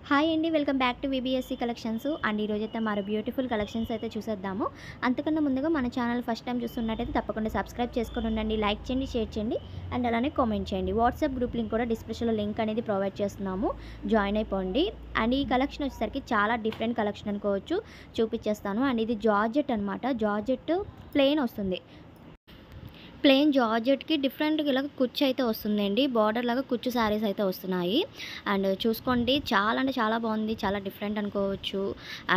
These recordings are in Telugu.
హాయ్ అండి. Welcome back to VBSC collections. And ఈరోజైతే మరో బ్యూటిఫుల్ కలెక్షన్స్ అయితే చూసేద్దాము. అంతకన్నా ముందుగా మన ఛానల్ ఫస్ట్ టైం చూస్తున్నట్టయితే తప్పకుండా సబ్స్క్రైబ్ చేసుకొని ఉండండి, లైక్ చేయండి, షేర్ చేయండి అండ్ అలానే కామెంట్ చేయండి. వాట్సాప్ గ్రూప్ లింక్ కూడా డిస్క్రిప్షన్లో లింక్ అనేది ప్రొవైడ్ చేస్తున్నాము, జాయిన్ అయిపోండి. అండ్ ఈ కలెక్షన్ వచ్చేసరికి చాలా డిఫరెంట్ కలెక్షన్ అనుకోవచ్చు, చూపించేస్తాను. అండ్ ఇది జార్జెట్ అనమాట. జార్జెట్ ప్లెయిన్ వస్తుంది. ప్లెయిన్ జార్జెట్కి డిఫరెంట్గా ఇలా కుచ్చు అయితే వస్తుందండి. బార్డర్ లాగా కుచ్చు శారీస్ అయితే వస్తున్నాయి. అండ్ చూసుకోండి, చాలా అంటే చాలా బాగుంది, చాలా డిఫరెంట్ అనుకోవచ్చు.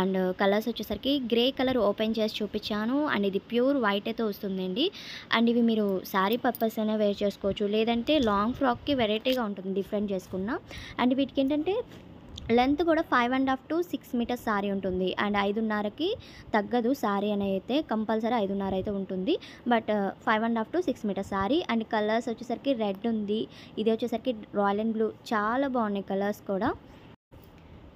అండ్ కలర్స్ వచ్చేసరికి గ్రే కలర్ ఓపెన్ చేసి చూపించాను. అండ్ ఇది ప్యూర్ వైట్ అయితే వస్తుందండి. అండ్ ఇవి మీరు శారీ పర్పస్ అయినా వేర్ చేసుకోవచ్చు, లేదంటే లాంగ్ ఫ్రాక్కి వెరైటీగా ఉంటుంది డిఫరెంట్ చేసుకున్న. అండ్ వీటికి ఏంటంటే లెంత్ కూడా 5.5 to 6 మీటర్స్ శారీ ఉంటుంది. అండ్ 5.5కి తగ్గదు శారీ అనేది, అయితే కంపల్సరీ 5.5 అయితే ఉంటుంది. But 5.5 to 6 metres sari. And colours వచ్చేసరికి రెడ్ ఉంది, ఇది వచ్చేసరికి రాయల్ అండ్ బ్లూ. చాలా బాగున్నాయి కలర్స్ కూడా.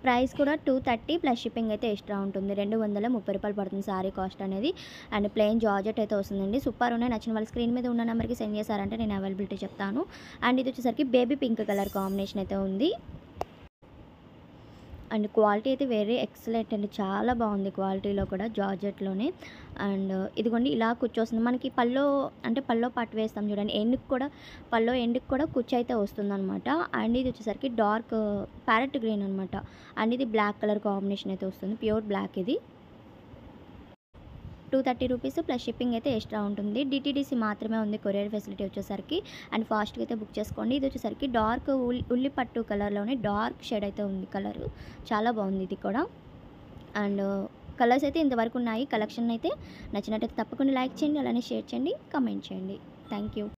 ప్రైస్ కూడా 230 ప్లస్ షిప్పింగ్ అయితే ఎక్స్ట్రా ఉంటుంది. 230 రూపాయలు పడుతుంది శారీ కాస్ట్ అనేది. అండ్ ప్లెయిన్ జార్జెట్ అయితే వస్తుందండి. సూపర్ ఉన్నాయి. నచ్చిన వాళ్ళు స్క్రీన్ మీద ఉన్న నెంబర్కి సెండ్ చేశారంటే నేను అవైలబిలిటీ చెప్తాను. అండ్ ఇది వచ్చేసరికి బేబీ పింక్ కలర్ కాంబినేషన్ అయితే ఉంది. అండ్ క్వాలిటీ అయితే వెరీ ఎక్సలెంట్ అండి, చాలా బాగుంది క్వాలిటీలో కూడా జార్జెట్లోనే. అండ్ ఇదిగోండి ఇలా కూర్చొస్తుంది మనకి. పల్లో అంటే పల్లో పట్టు వేస్తాం చూడండి, ఎండ్కి కూడా పల్లో ఎండ్కి కూడా కుచ్చు అయితే వస్తుందన్నమాట. అండ్ ఇది వచ్చేసరికి డార్క్ ప్యారెట్ గ్రీన్ అనమాట. అండ్ ఇది బ్లాక్ కలర్ కాంబినేషన్ అయితే వస్తుంది, ప్యూర్ బ్లాక్. ఇది 230 రూపీస్ ప్లస్ షిప్పింగ్ అయితే ఎక్స్ట్రా ఉంటుంది. డిటీడీసీ మాత్రమే ఉంది కొరియర్ ఫెసిలిటీ వచ్చేసరికి. అండ్ ఫాస్ట్గా అయితే బుక్ చేసుకోండి. ఇది వచ్చేసరికి డార్క్ ఉల్లి పట్టు కలర్లోనే డార్క్ షేడ్ అయితే ఉంది కలర్, చాలా బాగుంది ఇది కూడా. అండ్ కలర్స్ అయితే ఇంతవరకు ఉన్నాయి. కలెక్షన్ అయితే నచ్చినట్టయితే తప్పకుండా లైక్ చేయండి, అలానే షేర్ చేయండి, కామెంట్ చేయండి. Thank you.